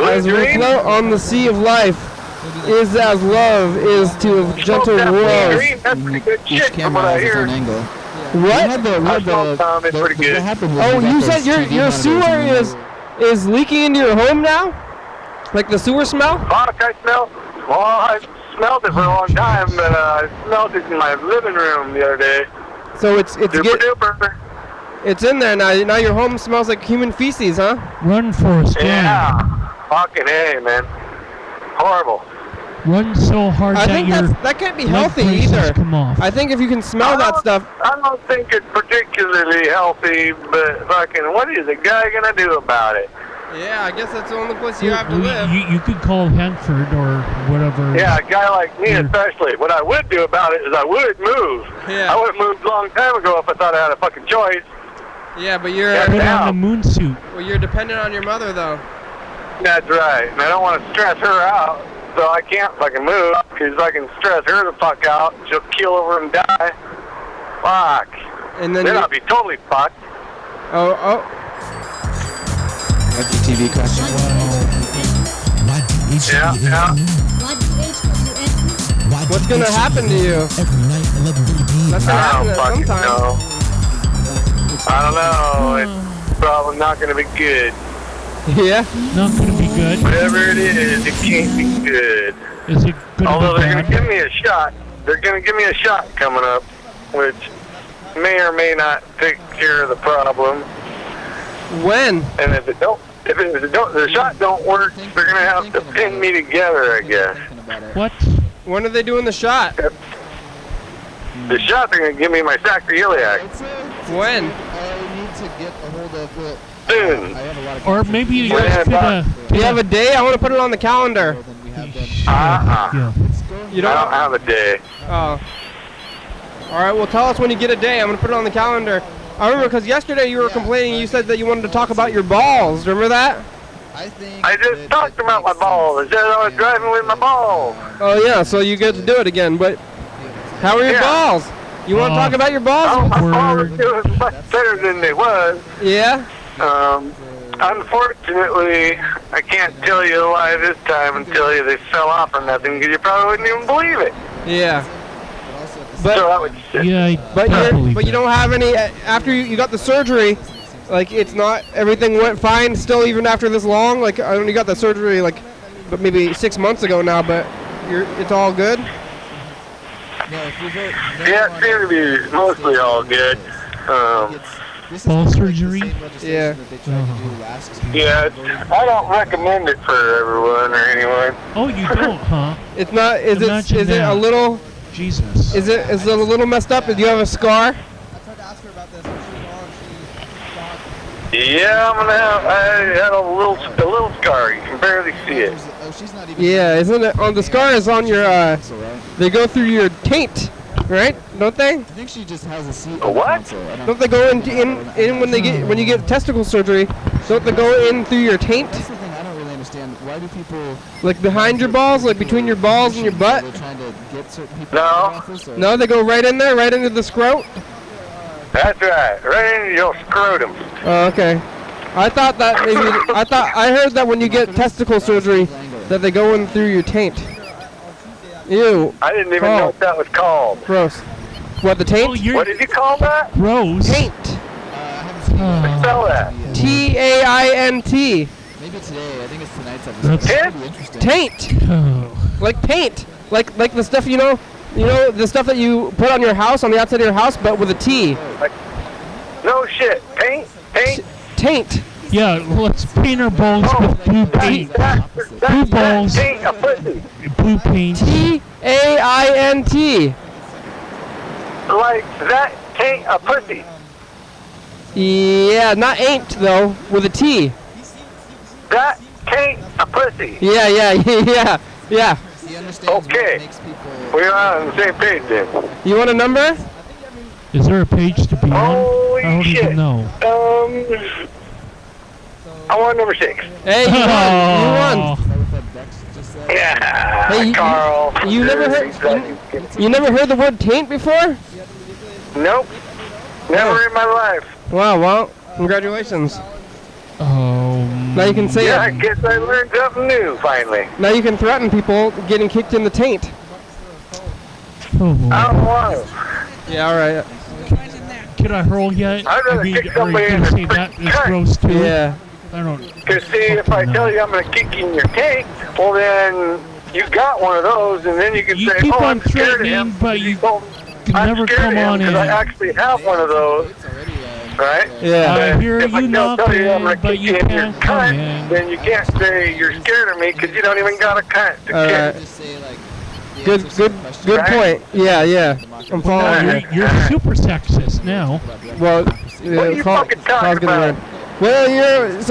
As we float on the sea of life, is as love is to a gentle rose. That's pretty good Each shit from camera what I has its hear. own angle. What? It's pretty good. What happened was Oh, we got you those said your TV monitors sewer and is leaking into your home now? Like the sewer smell? Fuck, I smell. Well, I smelled it for a long time, but I smelled it in my living room the other day. So it's Super duper. it's in there now. Now your home smells like human feces, huh? Run, Forrest, run. Yeah. Fucking A, man. Horrible. Run so hard I that think your that can't be blood healthy braces either. come off. I think if you can smell that stuff, I don't think it's particularly healthy, but fucking, what is a guy gonna do about it? yeah, I guess that's the only place you have to live. You could call Hanford or whatever. Yeah, a guy like me especially. What I would do about it is I would move. Yeah. I would have moved a long time ago if I thought I had a fucking choice. Yeah, but you're Yeah. Put on the moon suit. well, you're dependent on your mother though. That's right. And I don't want to stress her out, so I can't fucking move, because if I can stress her the fuck out, she'll keel over and die. Fuck. And then I'll be totally fucked. oh, That's the TV question. Yeah. what's gonna happen to you? That's gonna I happen don't at some fucking time. know. I don't know. It's probably not going to be good. Yeah. Not going to be good. Whatever it is, it can't be good. Is it going Although to be they're going to bad? give me a shot. They're going to give me a shot coming up, which may or may not take care of the problem. When? And if the shot don't work, they're going to have to pin me together, I guess. What? When are they doing the shot? The shot, they're going to give me my sacroiliac. When? I need to get a hold of it. Soon. I have a lot of Or maybe you Yeah, guys could Do you have a day? I want to put it on the calendar. yeah. You I don't don't? have a day. Oh. All right. Well, tell us when you get a day. I'm gonna put it on the calendar. I remember because yesterday you were complaining. You said that you wanted to talk about your balls. Remember that? I just talked about my balls. I said I was driving with my balls. Oh yeah. So you get to do it again. But how are your Yeah. balls? You want to talk about your balls? Oh, my balls are doing much better than they was. Yeah. Unfortunately, I can't tell you why this time and tell you they fell off or nothing, because you probably wouldn't even believe it. Yeah. So But that would Yeah, but you don't have any after you got the surgery. Like it's not everything went fine still even after this long. Like I only got the surgery like, but maybe 6 months ago now. But it's all good. Yeah, it seemed to be mostly all good. ball surgery? Yeah. Yeah, I don't recommend it for everyone or anyone. Oh, you don't, huh? It's not. Is Imagine it a that. little? Jesus. Is it a little messed up? Do you have a scar? Yeah, I had a little scar. You can barely see it. Yeah, isn't it? On the scar is on your. They go through your taint, right? Don't they? I think she just has a seat. A what? Don't they go in when you get testicle surgery? Don't they go in through your taint? That's the thing I don't really understand. Why do people Like behind your balls, like between your balls and your butt? they're trying to get certain people No. out of office, or- No, they go right in there, right into the scrot. That's right. Right into your scrotum. Oh, okay. I thought that maybe I heard that when you get testicle surgery, that they go in through your taint. Ew. I didn't even know what that was called. Gross. What, the taint? Oh, you're What did you call that? gross. Taint. Spell that. T-A-I-N-T. Maybe today. I think it's tonight's episode. That's- It's pretty interesting. Taint. Oh. Like paint. Like the stuff you know the stuff that you put on your house, on the outside of your house, but with a T. No shit. Paint? Taint. Yeah, let's paint our balls with blue paint. Blue balls, Paint a pussy. blue paint. T-A-I-N-T. Like that paint a pussy. Yeah, not ain't though, with a T. That paint a pussy. Yeah. He understands Okay. what makes people. We're on the same page then. You want a number? Is there a page to be on? Holy I don't shit. even know. I want number 6. Hey, you won. Oh. Yeah, Hey, Carl. You never heard the word taint before? Nope. Never in my life. Wow. Well, congratulations. Now you can say Yeah, I it. guess I learned something new finally. Now you can threaten people getting kicked in the taint. Oh, boy. I don't want to. Yeah. All right. Can I hurl yet? I'd rather kick are you somebody in going to the say that is cunt. gross too? Yeah. I don't. Because see, if I tell you I'm going to kick you in your tank, well then you got one of those, and then you can You say, keep oh, on I'm scared of him. threatening, but you Well, can I'm never scared come of him on in. because I actually have one of those, right? Yeah. I But hear if I you don't tell you I'm knocking, going to but kick you you in your can't come cunt, in. then you can't say you're scared of me because you don't even got a cunt to All kick. right. Just say like. the Good. answer to Good. the question. Good Right? point. Yeah. I'm following you. You're super sexist now. Well, What are you fucking talking about? Well, your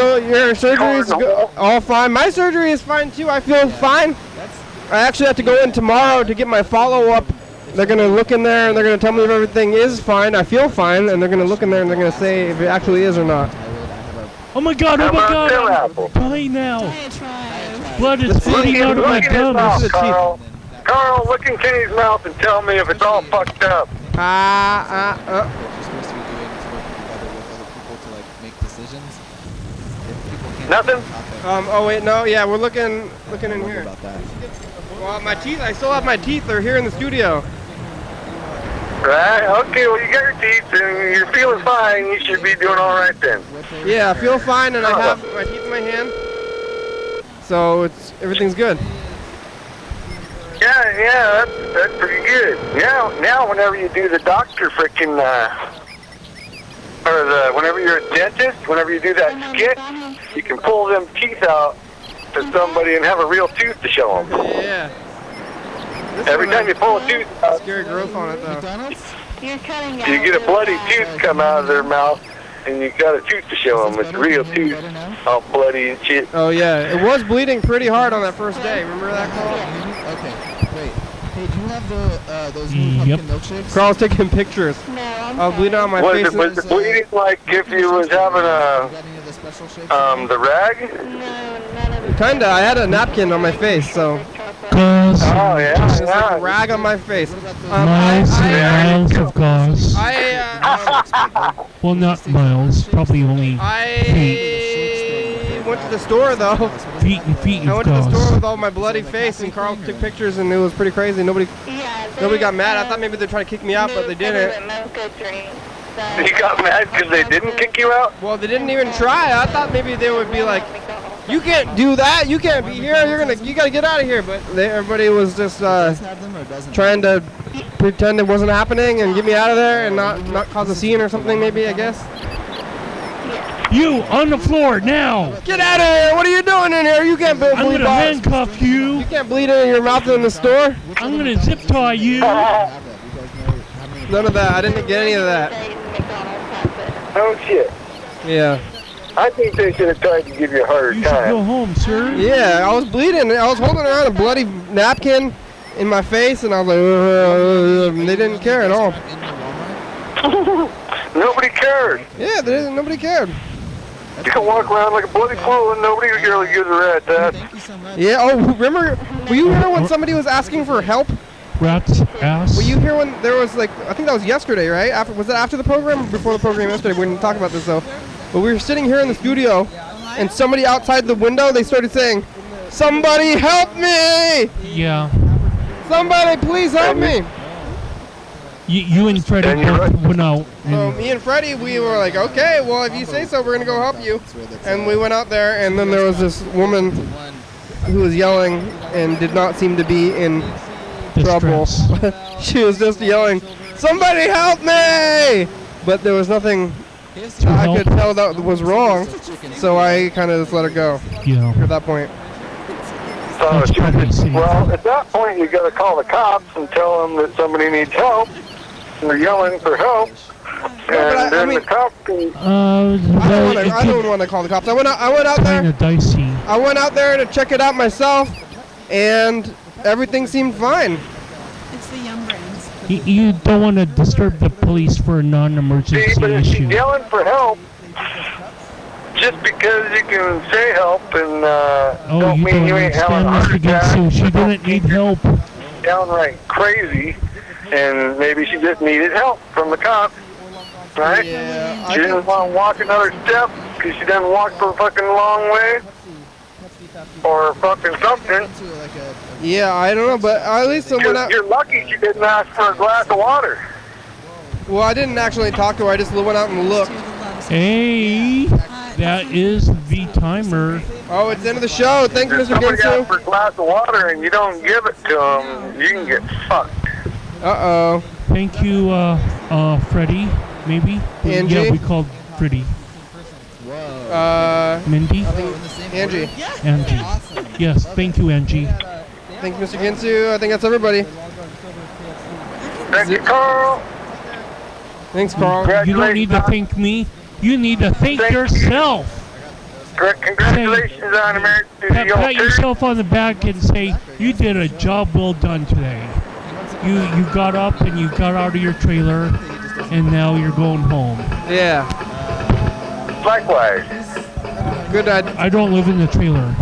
surgery is all fine. My surgery is fine too. I feel fine. I actually have to go in tomorrow to get my follow-up. They're gonna look in there and they're gonna tell me if everything is fine. I feel fine, and they're gonna look in there and they're gonna say if it actually is or not. Oh my god! How Oh my about god! Bill I'm Apple? dying now. Hey, try. Blood is flooding out of my Look in his gums. mouth, Carl. Carl, look in Kenny's mouth and tell me if it's all fucked up. What you're supposed to be doing is working together with other people to like make decisions. If people can't Nothing? Oh wait, no, yeah, we're looking in think here. about that. Well, my teeth, I still have my teeth. They're here in the studio. Right? Okay, well, you got your teeth and you're feeling fine. You should be doing all right then. Yeah, I feel fine, and I have my teeth in my hand. So everything's good. Yeah, that's pretty good. Now, whenever you do the doctor frickin', whenever you're a dentist, whenever you do that skit, you can pull them teeth out to somebody and have a real tooth to show them. Yeah. Every time you pull a tooth out, Scary growth on it though. McDonald's? you get a bloody tooth come out of their mouth, and you got a tooth to show them. It's a real tooth, all bloody and shit. Oh yeah, it was bleeding pretty hard on that first day. Remember that, Carl? Okay, wait. Hey, do you have those new Yep. pumpkin milkshakes? Carl's taking pictures. I was bleeding on my face. Was it bleeding like if you was having You got any of the special shakes? the rag? Kinda. I had a napkin on my face, so Gauze. Oh yeah. it's like a rag on my face. Miles and miles of gauze. Well, not miles. Probably only I went to the store though. feet and feet I of went to the store gauze. with all my bloody face, and Carl took pictures, and it was pretty crazy. Nobody got mad. I thought maybe they'd try to kick me out, but they didn't. You got mad because they didn't kick you out? Well, they didn't even try. I thought maybe they would be like, "You can't do that. You can't be here. You gotta get out of here." But everybody was just Have them or doesn't? trying to pretend it wasn't happening and get me out of there and not cause a scene or something. Maybe, I guess. You on the floor now. Get out of here! What are you doing in here? You can't bleed. I'm gonna handcuff you. You can't bleed in your mouth in the store. I'm gonna zip tie you. None of that. I didn't get any of that. Oh shit. Yeah. I think they should have tried to give you a harder You should go time. home, sir. Yeah, I was bleeding. I was holding around a bloody napkin in my face, and I was like, and they didn't care at all. Nobody cared. Yeah, nobody cared. You can walk around like a bloody fool and nobody really gives a rat's ass. Yeah. Oh, remember? Were you here when somebody was asking for help? Rat's ass. Were you here when there was like, I think that was yesterday, right? Was that after the program or before the program yesterday? We didn't talk about this though. But we were sitting here in the studio, and somebody outside the window, they started saying, "Somebody help me! Yeah. Somebody please help me!" You and Freddie both went out. So me and Freddie, we were like, okay, well, if you say so, we're going to go help you. And we went out there, and then there was this woman who was yelling and did not seem to be in trouble. She was just yelling, "Somebody help me!" But there was nothing I could tell that was wrong, so I kind of just let her go at that point. Well, at that point, you got to call the cops and tell them that somebody needs help. They're yelling for help. And then the cops can... I don't want to call the cops. I went out there. Kind of dicey. I went out there to check it out myself, and everything seemed fine. It's the young brains. You don't want to disturb the police for a non-emergency See, but if she's issue. yelling for help, just because you can say help and don't you mean don't you ain't having a understand, heart Mr. attack. Ginsu. She didn't need help. Downright crazy, and maybe she just needed help from the cops, right? Yeah, she didn't want to walk another step because she didn't walk for a fucking long way, or fucking something. Yeah, I don't know, but at least someone out. You're lucky she didn't ask for a glass of water. Well, I didn't actually talk to her. I just went out and looked. Hey, that is the timer. Oh, it's the end of the show. Thanks, If Mr. somebody asks Ginsu. for a glass of water and you don't give it to them, you can get fucked. Uh-oh. Thank you, Freddie, maybe? Angie? Yeah, we called Freddie. Mindy? Angie. Angie. Yes, thank you, Angie. Thanks, Mr. Ginsu. I think that's everybody. Thank you, Carl. Thanks, Carl. You don't need to thank me. You need to thank yourself. Congratulations on American Pat yourself on the back and say, you did a job well done today. You got up and you got out of your trailer, and now you're going home. Yeah. Likewise. Good. I don't live in the trailer.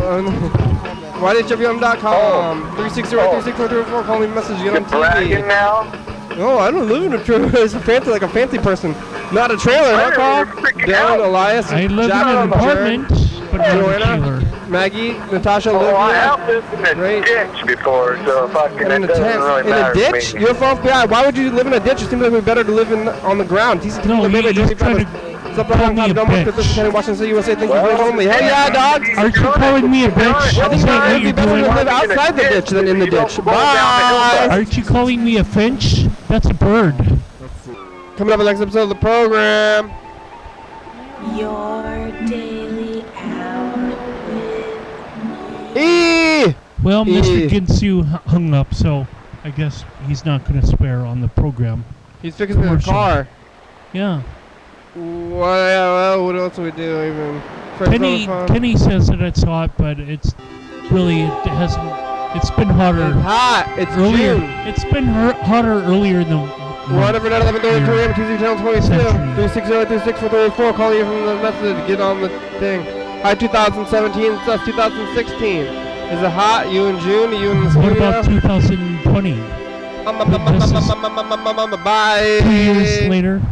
YDHWM.com. 360-364-304. Call me a message. Get on TV. Bragging now? No, I don't live in a trailer. It's like a fancy person. Not a trailer, huh, Carl? Dylan, Elias, I live Jack, in an apartment, but not a Joanna, trailer. Maggie, Natasha, Oh, Olivia. I have lived in a ditch before, so fucking it In a doesn't tent. really In a matter to ditch? me. You're from FBI. Why would you live in a ditch? It seems like it'd be better to live on the ground. TCTV, No, baby, he's Jesse trying to Brothers. call me a bitch. Thurston County Washington State, USA. Thank you very only. Hey, yeah, dog. Aren't you calling me a bitch? I think Saying it what would be you're better to doing? live outside the ditch than in the ditch. Bye. Aren't you calling me a finch? That's a bird. Coming up in the next episode of the program. Your daily out with Well, E. Mr. Ginsu hung up, so I guess he's not going to swear on the program. He's fixing the Commercial. car. Yeah. What else do we do even? Kenny says that it's hot, but it's really, it hasn't, it's been hotter. It's hot. It's earlier. June. It's been hotter earlier in the Whatever, 11:30 p.m. Tuesday, channel 22. 360-364-304. Call you from the message. Get on the thing. Hi, 2017. It's us, 2016. Is it hot? You in June? Are you in the studio? What about 2020? Bye. 2 years later.